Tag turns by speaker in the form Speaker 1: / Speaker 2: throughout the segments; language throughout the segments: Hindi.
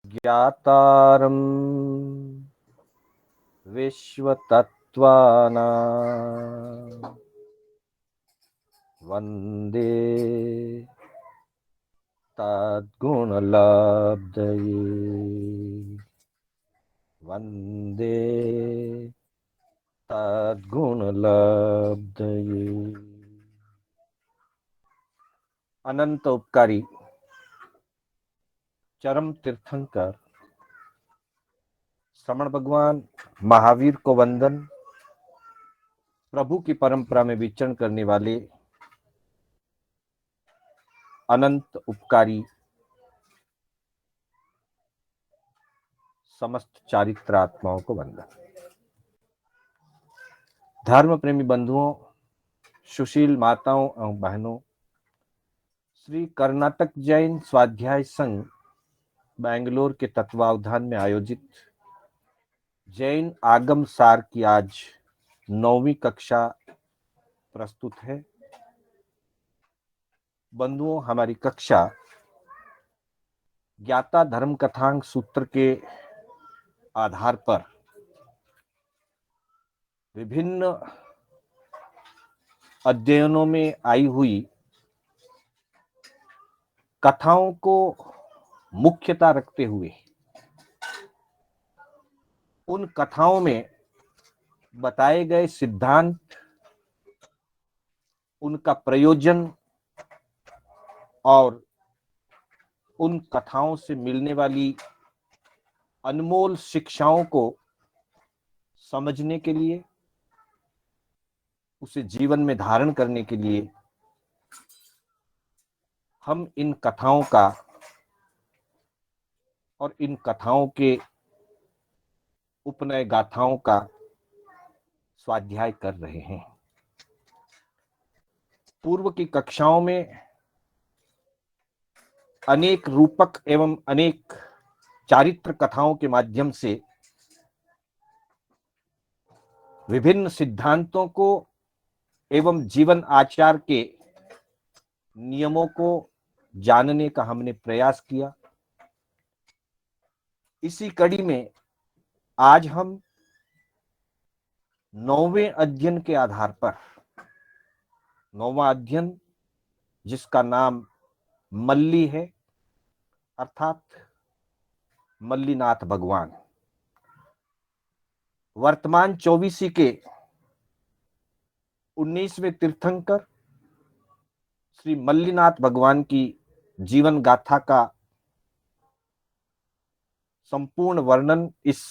Speaker 1: ज्ञातारं विश्वतत्त्वानां वन्दे तद्गुणलब्धये वन्दे तद्गुणलब्धये। अनंत उपकारी चरम तीर्थंकर श्रमण भगवान महावीर को वंदन। प्रभु की परंपरा में विचरण करने वाले अनंत उपकारी समस्त चारित्र आत्माओं को वंदन। धर्म प्रेमी बंधुओं, सुशील माताओं एवं बहनों, श्री कर्नाटक जैन स्वाध्याय संघ बेंगलोर के तत्वावधान में आयोजित जैन आगम सार की आज 9वीं कक्षा प्रस्तुत है। बंधुओं, हमारी कक्षा ज्ञाता धर्म कथांक सूत्र के आधार पर विभिन्न अध्ययनों में आई हुई कथाओं को मुख्यता रखते हुए उन कथाओं में बताए गए सिद्धांत, उनका प्रयोजन और उन कथाओं से मिलने वाली अनमोल शिक्षाओं को समझने के लिए, उसे जीवन में धारण करने के लिए हम इन कथाओं का और इन कथाओं के उपनय गाथाओं का स्वाध्याय कर रहे हैं। पूर्व की कक्षाओं में अनेक रूपक एवं अनेक चारित्र कथाओं के माध्यम से विभिन्न सिद्धांतों को एवं जीवन आचार के नियमों को जानने का हमने प्रयास किया। इसी कड़ी में आज हम 9वें अध्ययन के आधार पर, 9वां अध्ययन जिसका नाम मल्ली है, अर्थात मल्लीनाथ भगवान, वर्तमान 24वीं के 19वें तीर्थंकर श्री मल्लीनाथ भगवान की जीवन गाथा का संपूर्ण वर्णन इस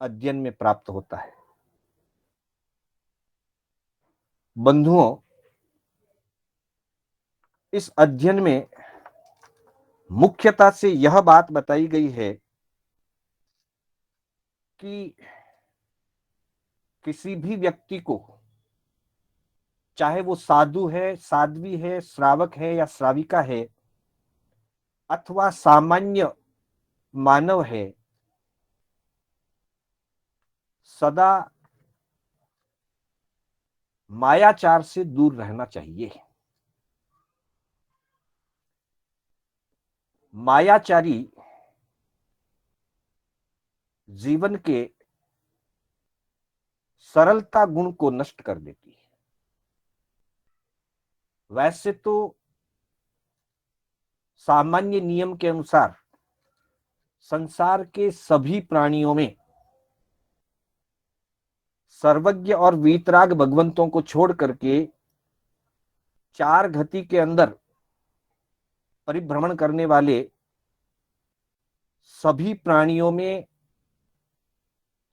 Speaker 1: अध्ययन में प्राप्त होता है। बंधुओं, इस अध्ययन में मुख्यता से यह बात बताई गई है कि किसी भी व्यक्ति को, चाहे वो साधु है, साध्वी है, श्रावक है या श्राविका है, अथवा सामान्य मानव है, सदा मायाचार से दूर रहना चाहिए। मायाचारी जीवन के सरलता गुण को नष्ट कर देती है। वैसे तो सामान्य नियम के अनुसार संसार के सभी प्राणियों में सर्वज्ञ और वीतराग भगवंतों को छोड़ करके 4 गति के अंदर परिभ्रमण करने वाले सभी प्राणियों में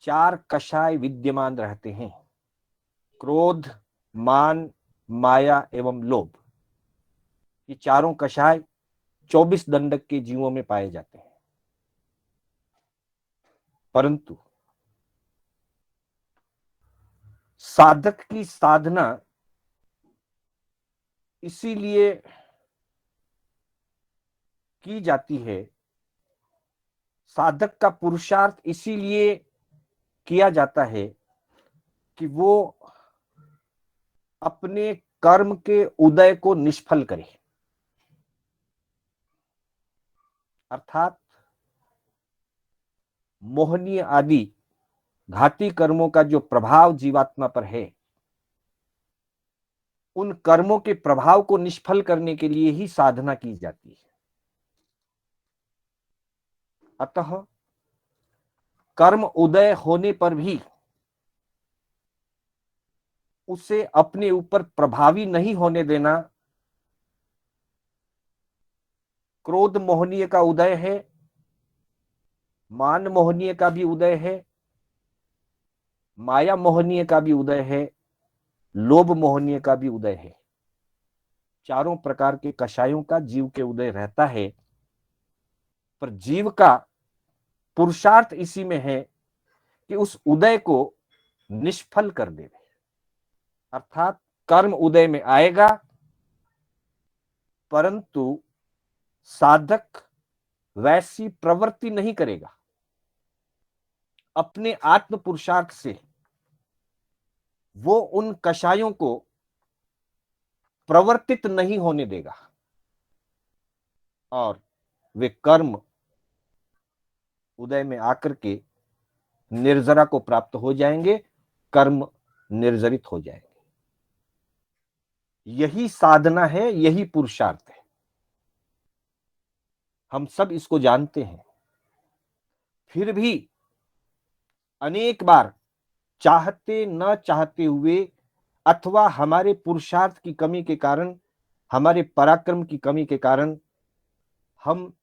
Speaker 1: 4 कषाय विद्यमान रहते हैं: क्रोध, मान, माया एवं लोभ। ये चारों कषाय 24 दंडक के जीवों में पाए जाते हैं। परंतु साधक की साधना इसीलिए की जाती है, साधक का पुरुषार्थ इसीलिए किया जाता है कि वो अपने कर्म के उदय को निष्फल करे। अर्थात मोहनीय आदि घाती कर्मों का जो प्रभाव जीवात्मा पर है, उन कर्मों के प्रभाव को निष्फल करने के लिए ही साधना की जाती है। अतः कर्म उदय होने पर भी उसे अपने ऊपर प्रभावी नहीं होने देना। क्रोध मोहनीय का उदय है, मान मोहनीय का भी उदय है, माया मोहनीय का भी उदय है, लोभ मोहनीय का भी उदय है। चारों प्रकार के कषायों का जीव के उदय रहता है, पर जीव का पुरुषार्थ इसी में है कि उस उदय को निष्फल कर दे। अर्थात कर्म उदय में आएगा, परंतु साधक वैसी प्रवृत्ति नहीं करेगा। अपने आत्म पुरुषार्थ से वो उन कषायों को प्रवर्तित नहीं होने देगा और वे कर्म उदय में आकर के निर्जरा को प्राप्त हो जाएंगे, कर्म निर्जरित हो जाएंगे। यही साधना है, यही पुरुषार्थ है। हम सब इसको जानते हैं, फिर भी अनेक बार चाहते न चाहते हुए अथवा हमारे पुरुषार्थ की कमी के कारण, हमारे पराक्रम की कमी के कारण हम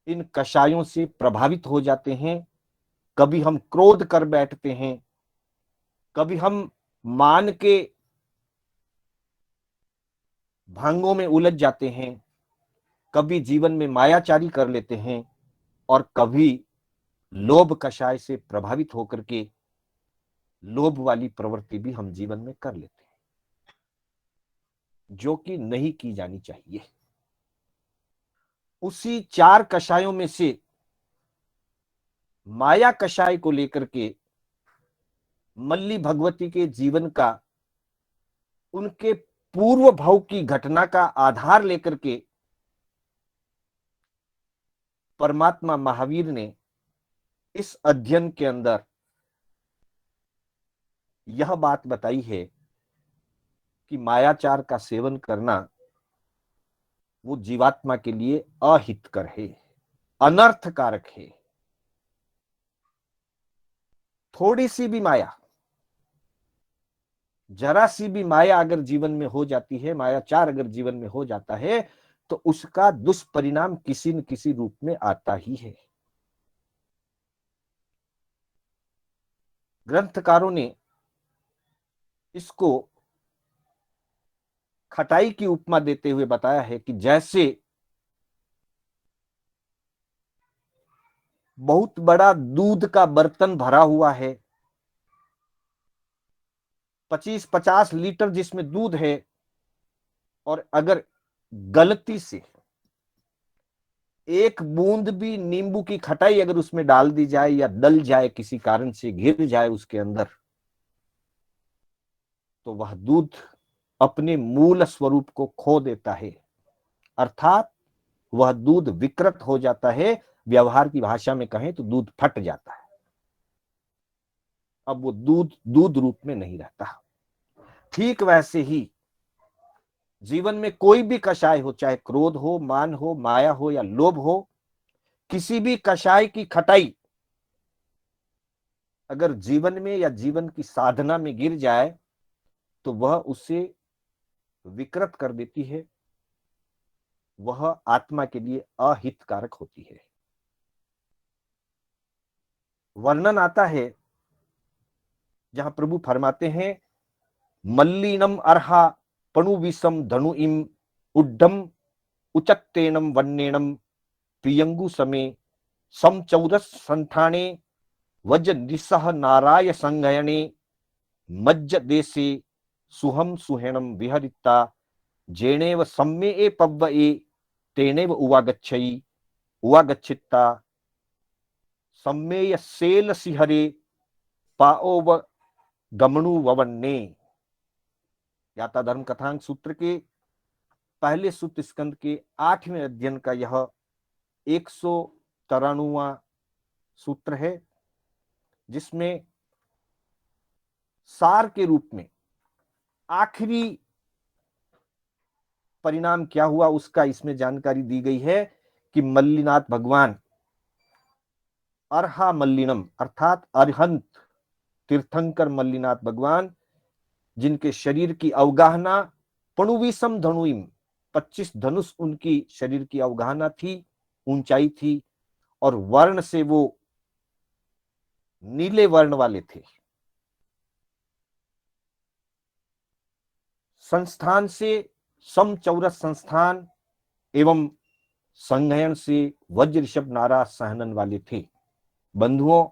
Speaker 1: इन कषायों से प्रभावित हो जाते हैं। कभी हम क्रोध कर बैठते हैं, कभी हम मान के भांगों में उलझ जाते हैं, कभी जीवन में मायाचारी कर लेते हैं और कभी लोभ कषाय से प्रभावित होकर के लोभ वाली प्रवृत्ति भी हम जीवन में कर लेते हैं, जो कि नहीं की जानी चाहिए। उसी चार कषायों में से माया कषाय को लेकर के मल्ली भगवती के जीवन का, उनके पूर्व भाव की घटना का आधार लेकर के परमात्मा महावीर ने इस अध्ययन के अंदर यह बात बताई है कि मायाचार का सेवन करना वो जीवात्मा के लिए अहितकर है, अनर्थकारक है। थोड़ी सी भी माया, जरा सी भी माया अगर जीवन में हो जाती है, मायाचार अगर जीवन में हो जाता है, तो उसका दुष्परिणाम किसी न किसी रूप में आता ही है। ग्रंथकारों ने इसको खटाई की उपमा देते हुए बताया है कि जैसे बहुत बड़ा दूध का बर्तन भरा हुआ है, 25-50 लीटर जिसमें दूध है, और अगर गलती से एक बूंद भी नींबू की खटाई अगर उसमें डाल दी जाए या डल जाए, किसी कारण से गिर जाए उसके अंदर, तो वह दूध अपने मूल स्वरूप को खो देता है। अर्थात वह दूध विकृत हो जाता है। व्यवहार की भाषा में कहें तो दूध फट जाता है। अब वो दूध दूध रूप में नहीं रहता। ठीक वैसे ही जीवन में कोई भी कषाय हो, चाहे क्रोध हो, मान हो, माया हो या लोभ हो, किसी भी कषाय की खटाई अगर जीवन में या जीवन की साधना में गिर जाए तो वह उसे विकृत कर देती है, वह आत्मा के लिए अहितकारक होती है। वर्णन आता है जहां प्रभु फरमाते हैं, मल्लीनम अर्हा पणुविसम धनुइम उड्डम उचत्तेनम वन्नेनम प्रियंगु समे समचौरस संठाने वज निसह नाराय संगयने मज्ज देशे सुहम सुहेणम विहरिता जेनेव सम्मे पव्वए तेनेव उवागच्छिता सम्मेय सेल सिहरे पाओव गमणु ववन्ने। याता धर्म कथांक सूत्र के पहले सूत्र स्कंद के 8वें अध्ययन का यह 193वां सूत्र है, जिसमें सार के रूप में आखिरी परिणाम क्या हुआ उसका इसमें जानकारी दी गई है कि मल्लिनाथ भगवान अर्हा मल्लिनम अर्थात अरहंत तीर्थंकर मल्लिनाथ भगवान, जिनके शरीर की अवगाहना पणुविसम धनुइम 25 धनुष उनकी शरीर की अवगाहना थी, ऊंचाई थी, और वर्ण से वो नीले वर्ण वाले थे। संस्थान से समचौरस संस्थान एवं संघयन से वज्र ऋषभ नाराज सहनन वाले थे। बंधुओं,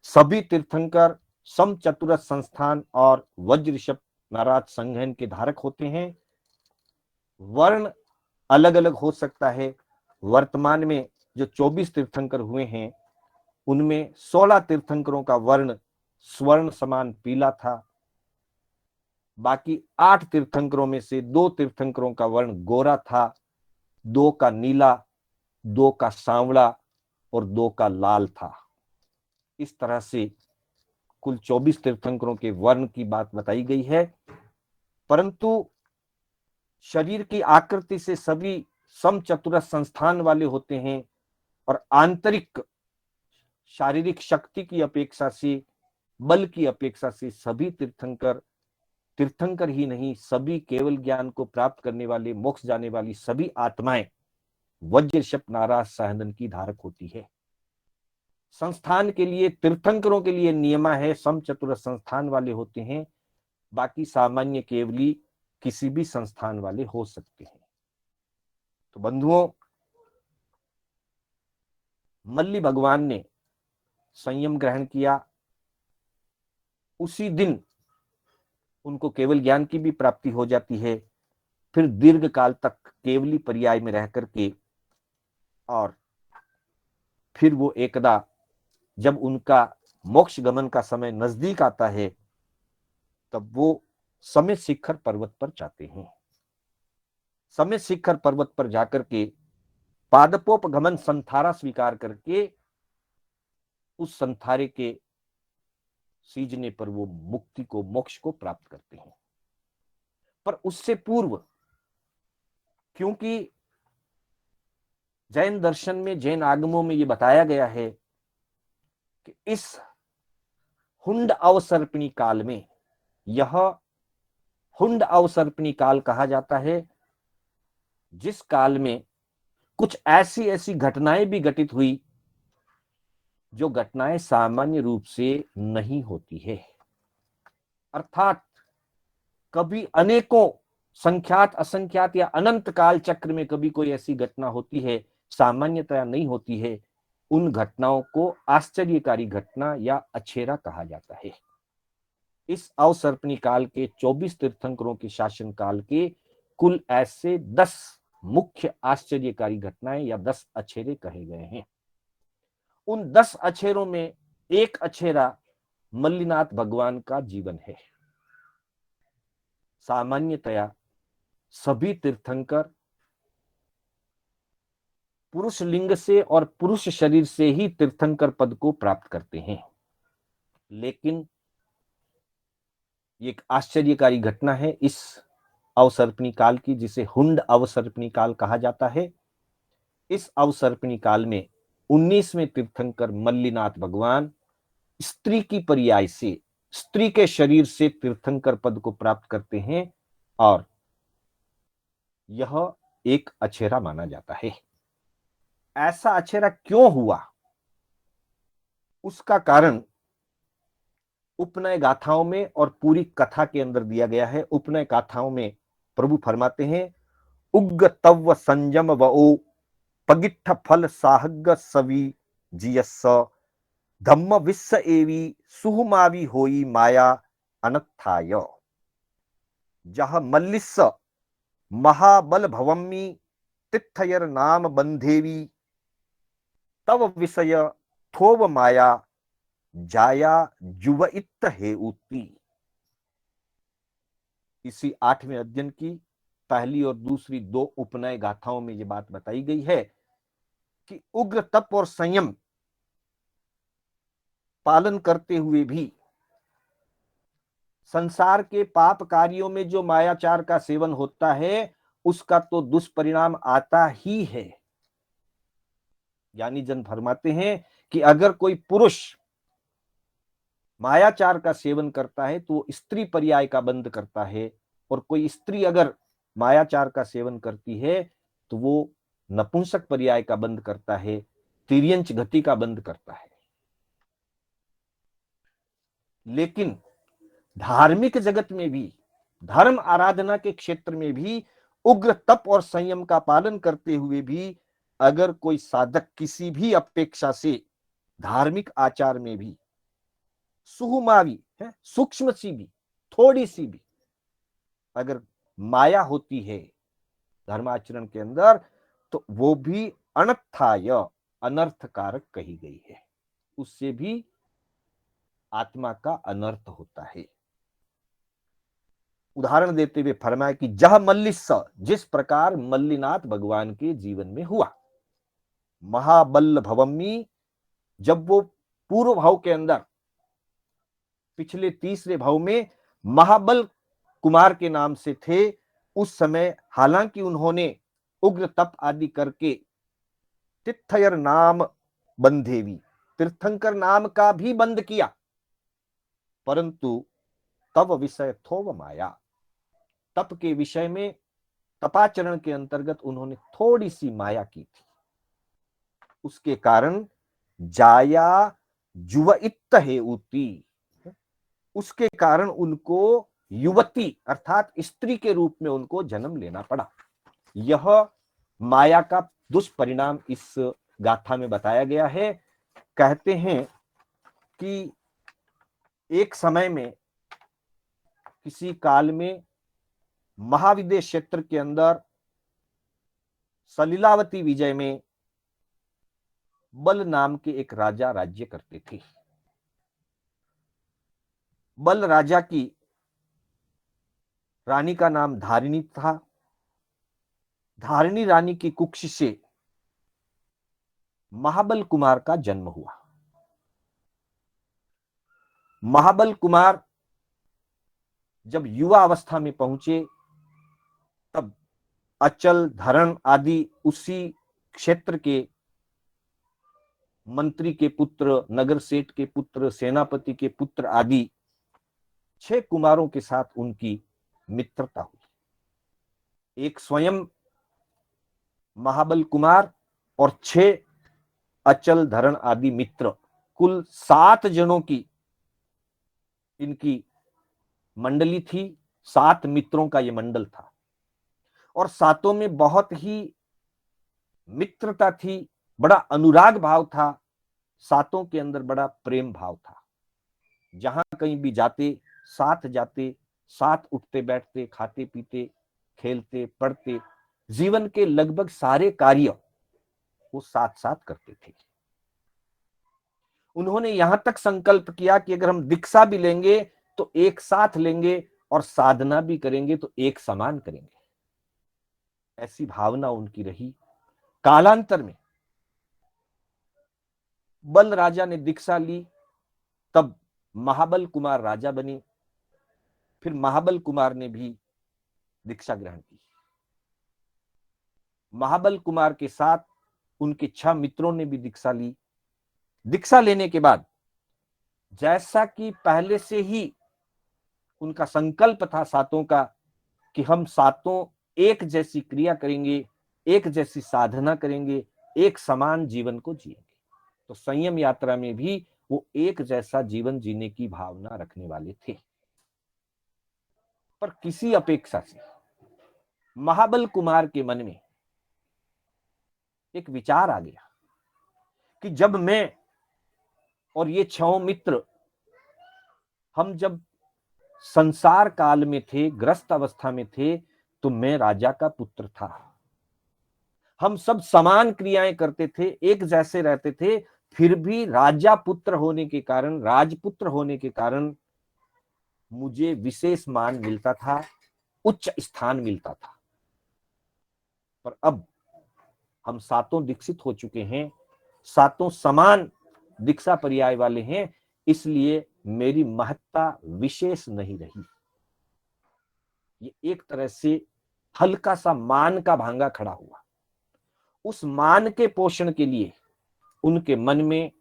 Speaker 1: सभी तीर्थंकर समचतुरस संस्थान और वज्र ऋषभ नाराज संघयन के धारक होते हैं। वर्ण अलग अलग हो सकता है। वर्तमान में जो 24 तीर्थंकर हुए हैं, उनमें 16 तीर्थंकरों का वर्ण स्वर्ण समान पीला था। बाकी 8 तीर्थंकरों में से 2 तीर्थंकरों का वर्ण गोरा था, 2 का नीला, 2 का सांवला और 2 का लाल था। इस तरह से कुल 24 तीर्थंकरों के वर्ण की बात बताई गई है। परंतु शरीर की आकृति से सभी समचतुरस संस्थान वाले होते हैं और आंतरिक शारीरिक शक्ति की अपेक्षा से, बल की अपेक्षा से सभी तीर्थंकर ही नहीं, सभी केवल ज्ञान को प्राप्त करने वाले, मोक्ष जाने वाली सभी आत्माएं वज्र ऋषभ नाराज सहनन की धारक होती है। संस्थान के लिए, तीर्थंकरों के लिए नियमा है समचतुरस संस्थान वाले होते हैं, बाकी सामान्य केवली किसी भी संस्थान वाले हो सकते हैं। तो बंधुओं, मल्ली भगवान ने संयम ग्रहण किया, उसी दिन उनको केवल ज्ञान की भी प्राप्ति हो जाती है। फिर दीर्घ काल तक केवली पर्याय में रह करके, और फिर वो एकदा जब उनका मोक्ष गमन का समय नजदीक आता है, तब वो समय शिखर पर्वत पर जाते हैं। समय शिखर पर्वत पर जाकर के पादपोपगमन संथारा स्वीकार करके उस संथारे के सीजने पर वो मुक्ति को, मोक्ष को प्राप्त करते हैं। पर उससे पूर्व, क्योंकि जैन दर्शन में, जैन आगमों में ये बताया गया है कि इस हुंड अवसर्पिणी काल में, यह हुंड अवसर्पिणी काल कहा जाता है, जिस काल में कुछ ऐसी ऐसी घटनाएं भी घटित हुई जो घटनाएं सामान्य रूप से नहीं होती है। अर्थात कभी अनेकों संख्यात, असंख्यात या अनंत काल चक्र में कभी कोई ऐसी घटना होती है, सामान्यतया नहीं होती है। उन घटनाओं को आश्चर्यकारी घटना या अछेरा कहा जाता है। इस अवसर्पिणी काल के 24 तीर्थंकरों के शासन काल के कुल ऐसे 10 मुख्य आश्चर्यकारी घटनाएं या 10 अछेरे कहे गए हैं। उन 10 अछेरों में एक अछेरा मल्लिनाथ भगवान का जीवन है। सामान्यतया सभी तीर्थंकर पुरुष लिंग से और पुरुष शरीर से ही तीर्थंकर पद को प्राप्त करते हैं, लेकिन एक आश्चर्यकारी घटना है इस अवसर्पिणी काल की, जिसे हुंड अवसर्पिणी काल कहा जाता है। इस अवसर्पिणी काल में 19वें तीर्थंकर मल्लिनाथ भगवान स्त्री की पर्याय से, स्त्री के शरीर से तीर्थंकर पद को प्राप्त करते हैं, और यह एक अछेरा माना जाता है। ऐसा अछेरा क्यों हुआ, उसका कारण उपनय गाथाओं में और पूरी कथा के अंदर दिया गया है। उपनय गाथाओं में प्रभु फरमाते हैं, उग्र तव संयम वो पगिट्ठ फल साहग सवी जियस धम्म विश्व एवी सुहुमावी होई माया अनत्थाय जह मल्लिस्स महाबल भवम्मी तिथयर नाम बंधेवी तव विषय थोव माया जाया जुवइत हे उती। इसी 8वें अध्ययन की पहली और दूसरी 2 उपनय गाथाओं में यह बात बताई गई है कि उग्र तप और संयम पालन करते हुए भी संसार के पाप कार्यों में जो मायाचार का सेवन होता है उसका तो दुष्परिणाम आता ही है। ज्ञानी जन फरमाते हैं कि अगर कोई पुरुष मायाचार का सेवन करता है तो वो स्त्री पर्याय का बंध करता है, और कोई स्त्री अगर मायाचार का सेवन करती है तो वो नपुंसक पर्याय का बंध करता है, तिर्यंच गति का बंध करता है। लेकिन धार्मिक जगत में भी, धर्म आराधना के क्षेत्र में भी उग्र तप और संयम का पालन करते हुए भी अगर कोई साधक किसी भी अपेक्षा से धार्मिक आचार में भी सुहुमावी है, सूक्ष्म सी भी, थोड़ी सी भी अगर माया होती है धर्माचरण के अंदर, तो वो भी अनर्थाय, अनर्थकारक कही गई है। उससे भी आत्मा का अनर्थ होता है। उदाहरण देते हुए फरमाया कि जह मल्लिस्स, जिस प्रकार मल्लिनाथ भगवान के जीवन में हुआ। महाबल भवमी, जब वो पूर्व भाव के अंदर पिछले तीसरे भाव में महाबल कुमार के नाम से थे, उस समय हालांकि उन्होंने उग्र तप आदि करके तीर्थयर नाम बंधेवी, तीर्थंकर नाम का भी बंद किया, परंतु तब विषय थोव माया, तप के विषय में तपाचरण के अंतर्गत उन्होंने थोड़ी सी माया की थी। उसके कारण जाया जुवइत्त हेउति, उसके कारण उनको युवती अर्थात स्त्री के रूप में उनको जन्म लेना पड़ा। यह माया का दुष्परिणाम इस गाथा में बताया गया है। कहते हैं कि एक समय में किसी काल में महाविदेश क्षेत्र के अंदर सलीलावती विजय में बल नाम के एक राजा राज्य करते थे। बल राजा की रानी का नाम धारिणी था। धारिणी रानी की कुक्ष से महाबल कुमार का जन्म हुआ। महाबल कुमार जब युवा अवस्था में पहुंचे तब अचल, धरण आदि उसी क्षेत्र के मंत्री के पुत्र, नगर सेठ के पुत्र, सेनापति के पुत्र आदि 6 कुमारों के साथ उनकी मित्रता हुई। एक स्वयं महाबल कुमार और 6 अचल, धरण आदि मित्र, कुल 7 जनों की इनकी मंडली थी। 7 मित्रों का यह मंडल था और सातों में बहुत ही मित्रता थी, बड़ा अनुराग भाव था। सातों के अंदर बड़ा प्रेम भाव था। जहां कहीं भी जाते साथ जाते, साथ उठते बैठते, खाते पीते, खेलते पढ़ते, जीवन के लगभग सारे कार्य वो साथ साथ करते थे। उन्होंने यहां तक संकल्प किया कि अगर हम दीक्षा भी लेंगे तो एक साथ लेंगे और साधना भी करेंगे तो एक समान करेंगे। ऐसी भावना उनकी रही। कालांतर में बल राजा ने दीक्षा ली, तब महाबल कुमार राजा बने। फिर महाबल कुमार ने भी दीक्षा ग्रहण की। महाबल कुमार के साथ उनके 6 मित्रों ने भी दीक्षा ली। दीक्षा लेने के बाद जैसा कि पहले से ही उनका संकल्प था सातों का कि हम सातों एक जैसी क्रिया करेंगे, एक जैसी साधना करेंगे, एक समान जीवन को जिएंगे, तो संयम यात्रा में भी वो एक जैसा जीवन जीने की भावना रखने वाले थे। पर किसी अपेक्षा से महाबल कुमार के मन में एक विचार आ गया कि जब मैं और ये 6 मित्र हम जब संसार काल में थे, ग्रस्त अवस्था में थे, तो मैं राजा का पुत्र था। हम सब समान क्रियाएं करते थे, एक जैसे रहते थे, फिर भी राजा पुत्र होने के कारण, राजपुत्र होने के कारण मुझे विशेष मान मिलता था, उच्च स्थान मिलता था। पर अब हम सातों दीक्षित हो चुके हैं, सातों समान दीक्षा पर्याय वाले हैं, इसलिए मेरी महत्ता विशेष नहीं रही। ये एक तरह से हल्का सा मान का भांगा खड़ा हुआ। उस मान के पोषण के लिए उनके मन में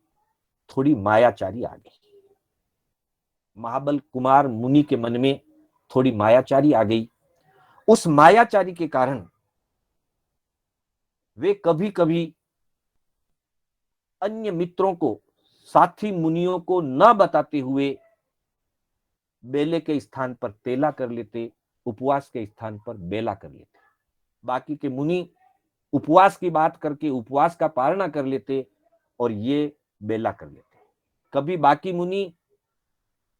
Speaker 1: थोड़ी मायाचारी आ गई। महाबल कुमार मुनि के मन में थोड़ी मायाचारी आ गई। उस मायाचारी के कारण वे कभी कभी अन्य मित्रों को, साथी मुनियों को न बताते हुए बेले के स्थान पर तेला कर लेते, उपवास के स्थान पर बेला कर लेते। बाकी के मुनि उपवास की बात करके उपवास का पारणा कर लेते और ये बेला कर लेते। कभी बाकी मुनि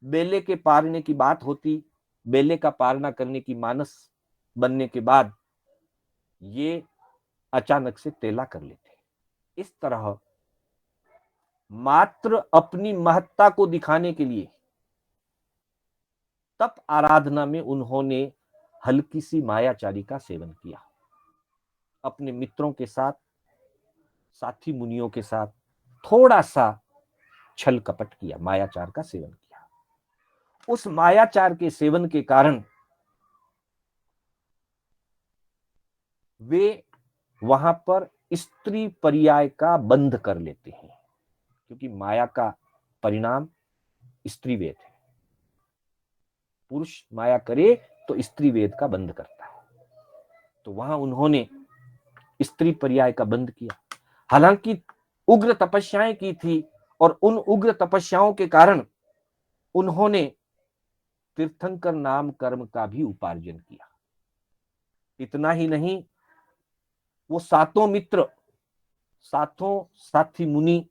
Speaker 1: बेले के पारने की बात होती, बेले का पारणा करने की मानस बनने के बाद ये अचानक से तेला कर लेते। इस तरह मात्र अपनी महत्ता को दिखाने के लिए तप आराधना में उन्होंने हल्की सी मायाचारी का सेवन किया। अपने मित्रों के साथ, साथी मुनियों के साथ थोड़ा सा छल कपट किया, मायाचार का सेवन किया। उस मायाचार के सेवन के कारण वे वहां पर स्त्री पर्याय का बंध कर लेते हैं, क्योंकि माया का परिणाम स्त्री वेद है। पुरुष माया करे तो स्त्री वेद का बंध करता है। तो वहां उन्होंने स्त्री पर्याय का बंध किया। हालांकि उग्र तपस्याएं की थी और उन उग्र तपस्याओं के कारण उन्होंने तीर्थंकर नाम कर्म का भी उपार्जन किया। इतना ही नहीं, वो सातों मित्र, सातों साथी मुनि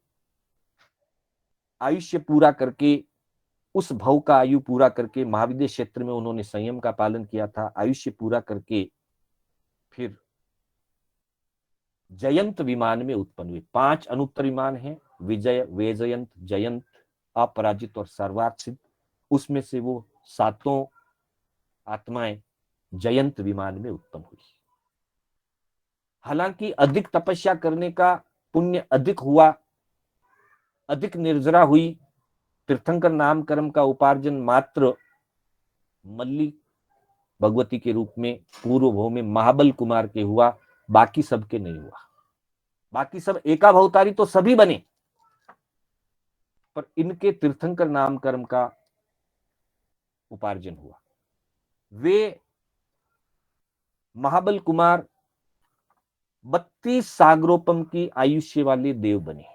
Speaker 1: आयुष्य पूरा करके, उस भव का आयु पूरा करके, महाविद्य क्षेत्र में उन्होंने संयम का पालन किया था, आयुष्य पूरा करके फिर जयंत विमान में उत्पन्न हुए। 5 अनुत्तर विमान हैं, विजय, वेजयंत, जयंत, अपराजित और सर्वार्थित। उसमें से वो सातों आत्माएं जयंत विमान में उत्पन्न हुई। हालांकि अधिक तपस्या करने का पुण्य अधिक हुआ, अधिक निर्जरा हुई, तीर्थंकर नाम कर्म का उपार्जन मात्र मल्ली भगवती के रूप में पूर्व भव में महाबल कुमार के हुआ, बाकी सबके नहीं हुआ। बाकी सब एकाभवतारी तो सभी बने, पर इनके तीर्थंकर नाम कर्म का उपार्जन हुआ। वे महाबल कुमार 32 सागरोपम की आयुष्य वाले देव बने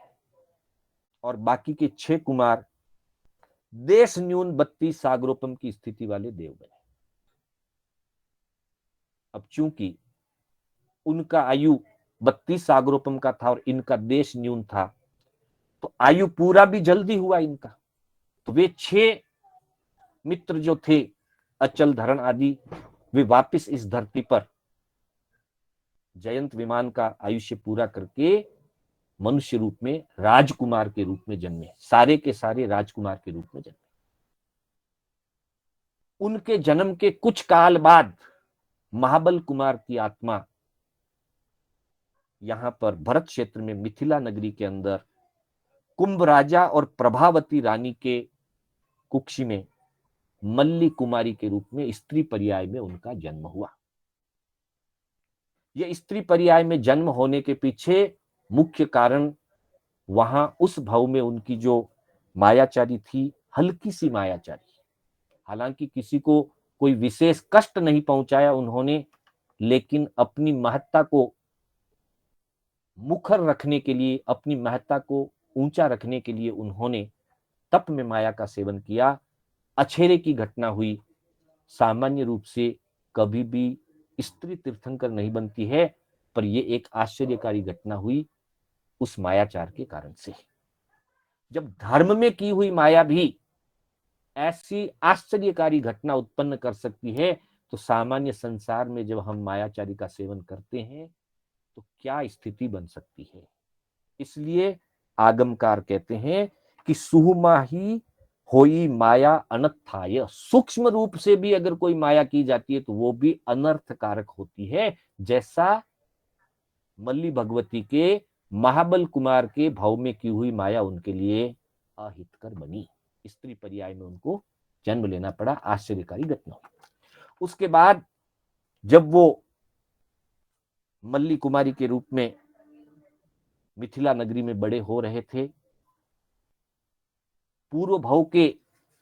Speaker 1: और बाकी के 6 कुमार देश न्यून 32 सागरोपम की स्थिति वाले देव बने। अब चूंकि उनका आयु 32 सागरोपम का था और इनका देश न्यून था, तो आयु पूरा भी जल्दी हुआ इनका। तो वे 6 मित्र जो थे, अचल, धरण आदि, वे वापिस इस धरती पर जयंत विमान का आयुष्य पूरा करके मनुष्य रूप में, राजकुमार के रूप में जन्मे, सारे के सारे राजकुमार के रूप में जन्मे। उनके जन्म के कुछ काल बाद महाबल कुमार की आत्मा यहां पर भरत क्षेत्र में मिथिला नगरी के अंदर कुंभ राजा और प्रभावती रानी के कुक्षी में मल्ली कुमारी के रूप में स्त्री पर्याय में उनका जन्म हुआ। यह स्त्री पर्याय में जन्म होने के पीछे मुख्य कारण वहां उस भाव में उनकी जो मायाचारी थी, हल्की सी मायाचारी। हालांकि किसी को कोई विशेष कष्ट नहीं पहुंचाया उन्होंने, लेकिन अपनी महत्ता को मुखर रखने के लिए, अपनी महत्ता को ऊंचा रखने के लिए उन्होंने तप में माया का सेवन किया। अछेरे की घटना हुई। सामान्य रूप से कभी भी स्त्री तीर्थंकर नहीं बनती है, पर यह एक आश्चर्यकारी घटना हुई उस मायाचार के कारण से। जब धर्म में की हुई माया भी ऐसी आश्चर्यकारी घटना उत्पन्न कर सकती है, तो सामान्य संसार में जब हम मायाचारी का सेवन करते हैं तो क्या स्थिति बन सकती है। इसलिए आगमकार कहते हैं कि सुहुमाही होई माया अनर्थाय। सूक्ष्म रूप से भी अगर कोई माया की जाती है तो वो भी अनर्थकारक होती है, जैसा मल्ली भगवती के महाबल कुमार के भाव में की हुई माया उनके लिए अहितकर बनी। स्त्री पर्याय में उनको जन्म लेना पड़ा। आश्चर्यकारी घटना। उसके बाद जब वो मल्ली कुमारी के रूप में मिथिला नगरी में बड़े हो रहे थे, पूर्व भाव के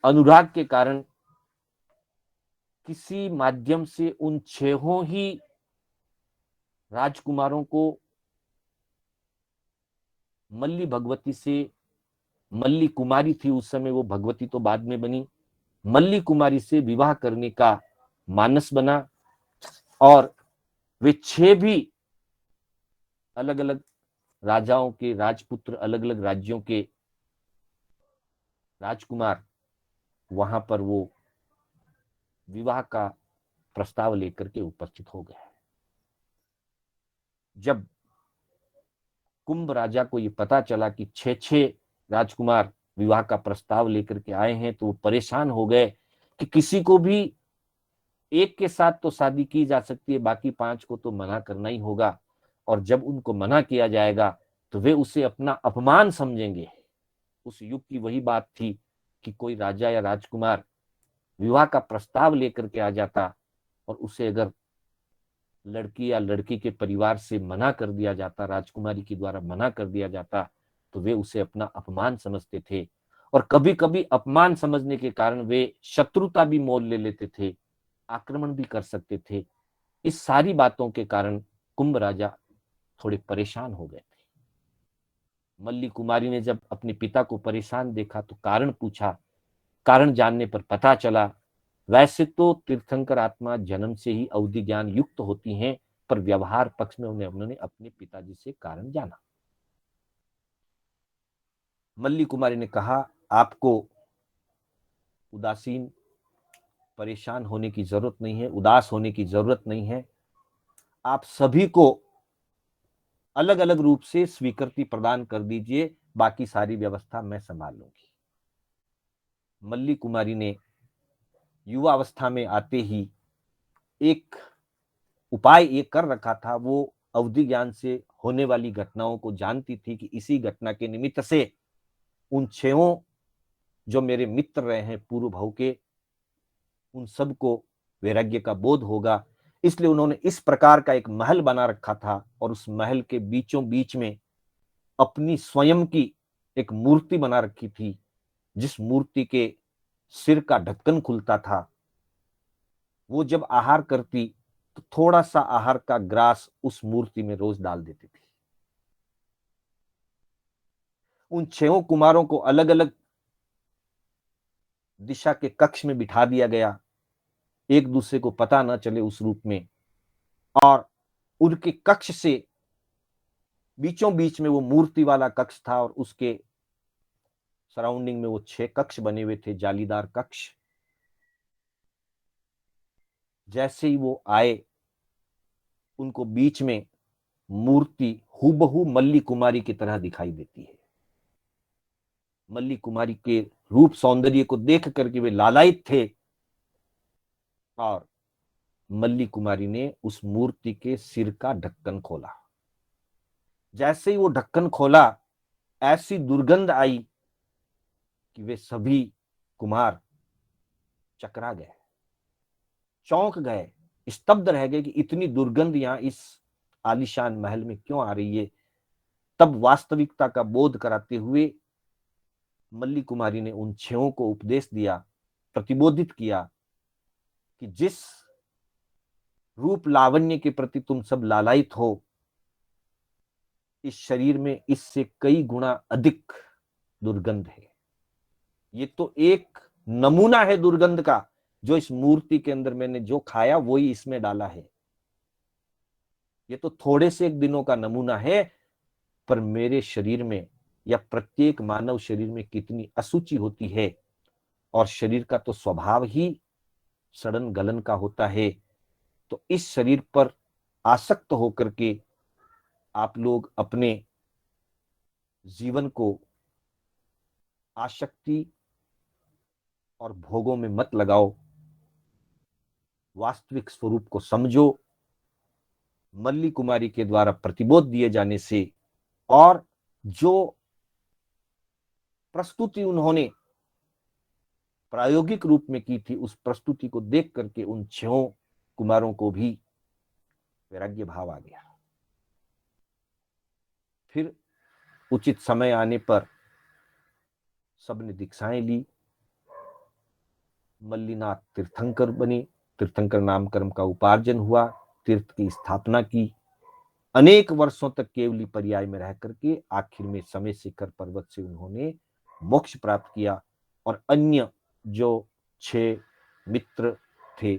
Speaker 1: अनुराग के कारण किसी माध्यम से उन छहों ही राजकुमारों को मल्ली भगवती से, मल्ली कुमारी थी उस समय, वो भगवती तो बाद में बनी, मल्ली कुमारी से विवाह करने का मानस बना। और वे 6 भी अलग अलग राजाओं के राजपुत्र, अलग अलग राज्यों के राजकुमार वहां पर वो विवाह का प्रस्ताव लेकर के उपस्थित हो गए। जब कुंभ राजा को ये पता चला कि 6 राजकुमार विवाह का प्रस्ताव लेकर के आए हैं, तो वो परेशान हो गए कि किसी को भी एक के साथ तो शादी की जा सकती है, बाकी 5 को तो मना करना ही होगा। और जब उनको मना किया जाएगा तो वे उसे अपना अपमान समझेंगे। उस युग की वही बात थी कि कोई राजा या राजकुमार विवाह का प्रस्ताव लेकर के आ जाता और उसे अगर लड़की या लड़की के परिवार से मना कर दिया जाता, राजकुमारी के द्वारा मना कर दिया जाता, तो वे उसे अपना अपमान समझते थे। और कभी कभी अपमान समझने के कारण वे शत्रुता भी मोल ले लेते थे, आक्रमण भी कर सकते थे। इस सारी बातों के कारण कुंभ राजा थोड़े परेशान हो गए थे। मल्ली कुमारी ने जब अपने पिता को परेशान देखा तो कारण पूछा। कारण जानने पर पता चला, वैसे तो तीर्थंकर आत्मा जन्म से ही अवधि ज्ञान युक्त होती हैं, पर व्यवहार पक्ष में उन्होंने अपने पिताजी से कारण जाना। मल्ली कुमारी ने कहा, आपको उदासीन परेशान होने की जरूरत नहीं है, उदास होने की जरूरत नहीं है। आप सभी को अलग अलग रूप से स्वीकृति प्रदान कर दीजिए, बाकी सारी व्यवस्था मैं संभाल लूंगी। मल्ली कुमारी ने युवा अवस्था में आते ही एक उपाय ये कर रखा था। वो अवधि ज्ञान से होने वाली घटनाओं को जानती थी कि इसी घटना के निमित्त से उन 6 जो मेरे मित्र रहे हैं पूर्व भाव के, उन सबको वैराग्य का बोध होगा। इसलिए उन्होंने इस प्रकार का एक महल बना रखा था और उस महल के बीचों बीच में अपनी स्वयं की एक मूर्ति बना रखी थी, जिस मूर्ति के सिर का ढक्कन खुलता था। वो जब आहार करती तो थोड़ा सा आहार का ग्रास उस मूर्ति में रोज डाल देती थी। उन 6 कुमारों को अलग अलग दिशा के कक्ष में बिठा दिया गया, एक दूसरे को पता न चले उस रूप में। और उनके कक्ष से बीचों बीच में वो मूर्ति वाला कक्ष था और उसके सराउंडिंग में वो 6 कक्ष बने हुए थे, जालीदार कक्ष। जैसे ही वो आए, उनको बीच में मूर्ति हूबहू मल्ली कुमारी की तरह दिखाई देती है। मल्ली कुमारी के रूप सौंदर्य को देख करके वे लालायित थे और मल्ली कुमारी ने उस मूर्ति के सिर का ढक्कन खोला। जैसे ही वो ढक्कन खोला, ऐसी दुर्गंध आई कि वे सभी कुमार चकरा गए, चौंक गए, स्तब्ध रह गए कि इतनी दुर्गंध यहां इस आलीशान महल में क्यों आ रही है। तब वास्तविकता का बोध कराते हुए मल्ली कुमारी ने उन 6 को उपदेश दिया, प्रतिबोधित किया कि जिस रूप लावण्य के प्रति तुम सब लालायित हो, इस शरीर में इससे कई गुना अधिक दुर्गंध है। ये तो एक नमूना है दुर्गंध का, जो इस मूर्ति के अंदर मैंने जो खाया वही इसमें डाला है। ये तो थोड़े से एक दिनों का नमूना है, पर मेरे शरीर में या प्रत्येक मानव शरीर में कितनी अशुचि होती है। और शरीर का तो स्वभाव ही सड़न गलन का होता है। तो इस शरीर पर आसक्त होकर के आप लोग अपने जीवन को आसक्ति और भोगों में मत लगाओ, वास्तविक स्वरूप को समझो। मल्ली कुमारी के द्वारा प्रतिबोध दिए जाने से और जो प्रस्तुति उन्होंने प्रायोगिक रूप में की थी, उस प्रस्तुति को देख करके उन 6 कुमारों को भी वैराग्य भाव आ गया। फिर उचित समय आने पर सबने दीक्षाएं ली, मल्लीनाथ तीर्थंकर बने, तीर्थंकर नामकर्म का उपार्जन हुआ, तीर्थ की स्थापना की, अनेक वर्षों तक केवली पर्याय में रह करके आखिर में समय शिखर पर्वत से उन्होंने मोक्ष प्राप्त किया। और अन्य जो 6 मित्र थे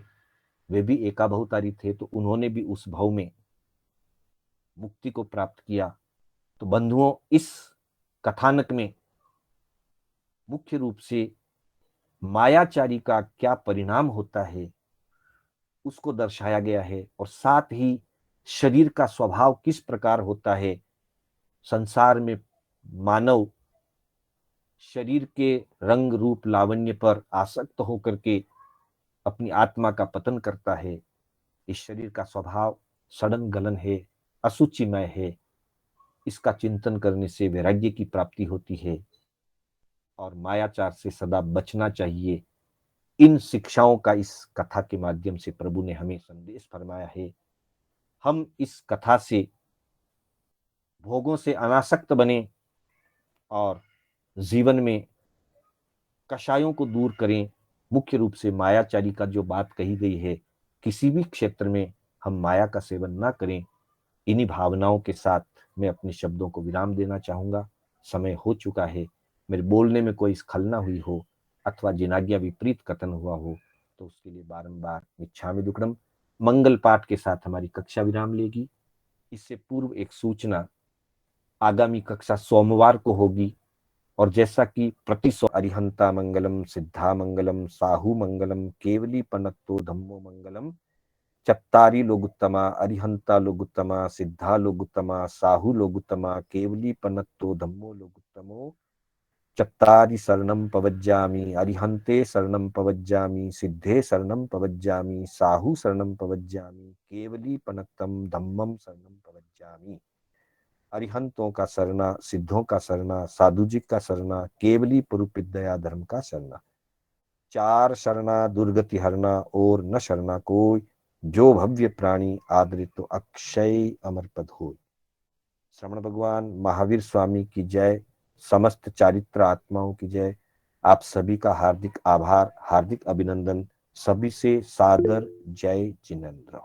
Speaker 1: वे भी एकाभवतारी थे, तो उन्होंने भी उस भव में मुक्ति को प्राप्त किया। तो बंधुओं, इस कथानक में मुख्य रूप से मायाचारी का क्या परिणाम होता है उसको दर्शाया गया है, और साथ ही शरीर का स्वभाव किस प्रकार होता है। संसार में मानव शरीर के रंग रूप लावण्य पर आसक्त होकर के अपनी आत्मा का पतन करता है। इस शरीर का स्वभाव सड़न गलन है, असुचिमय है। इसका चिंतन करने से वैराग्य की प्राप्ति होती है और मायाचार से सदा बचना चाहिए। इन शिक्षाओं का इस कथा के माध्यम से प्रभु ने हमें संदेश फरमाया है। हम इस कथा से भोगों से अनासक्त बने और जीवन में कषायों को दूर करें। मुख्य रूप से मायाचारी का जो बात कही गई है, किसी भी क्षेत्र में हम माया का सेवन ना करें। इन्हीं भावनाओं के साथ मैं अपने शब्दों को विराम देना चाहूंगा। समय हो चुका है। मेरे बोलने में कोई स्खलना हुई हो अथवा जिनाज्ञा विपरीत कथन हुआ हो तो उसके लिए बारंबार मिच्छामि दुक्कडम। मंगल पाठ के साथ हमारी कक्षा विराम लेगी। इससे पूर्व एक सूचना, आगामी कक्षा सोमवार को होगी और जैसा कि अरिहंता मंगलम सिद्धा मंगलम साहू मंगलम केवली पनत्तो धम्मो मंगलम। चत्तारी लोगुत्तमा, अरिहंता लोगुत्तमा, सिद्धा लोगुत्तमा, साहू लोगुत्तमा, केवली पनत्तो धम्मो लोगुत्तमो। चत्तारि शरणं पवज्जामि, अरिहंते शरणं पवज्जामि, सिद्धे शरणं पवज्जामि, साहू शरणं पवज्जामि, केवली पनत्तम धम्मम शरणं पवज्जामि। अरिहंतों का शरणा, सिद्धों का शरणा, साधु जी का शरणा, केवली पुरुपित दया धर्म का शरणा। 4 शरणा दुर्गति हरना और न शरणा कोई, जो भव्य प्राणी आदरित तो अक्षय अमर पद हो। श्रवण भगवान महावीर स्वामी की जय, समस्त चारित्र आत्माओं की जय। आप सभी का हार्दिक आभार, हार्दिक अभिनंदन। सभी से सादर जय जिनेन्द्र।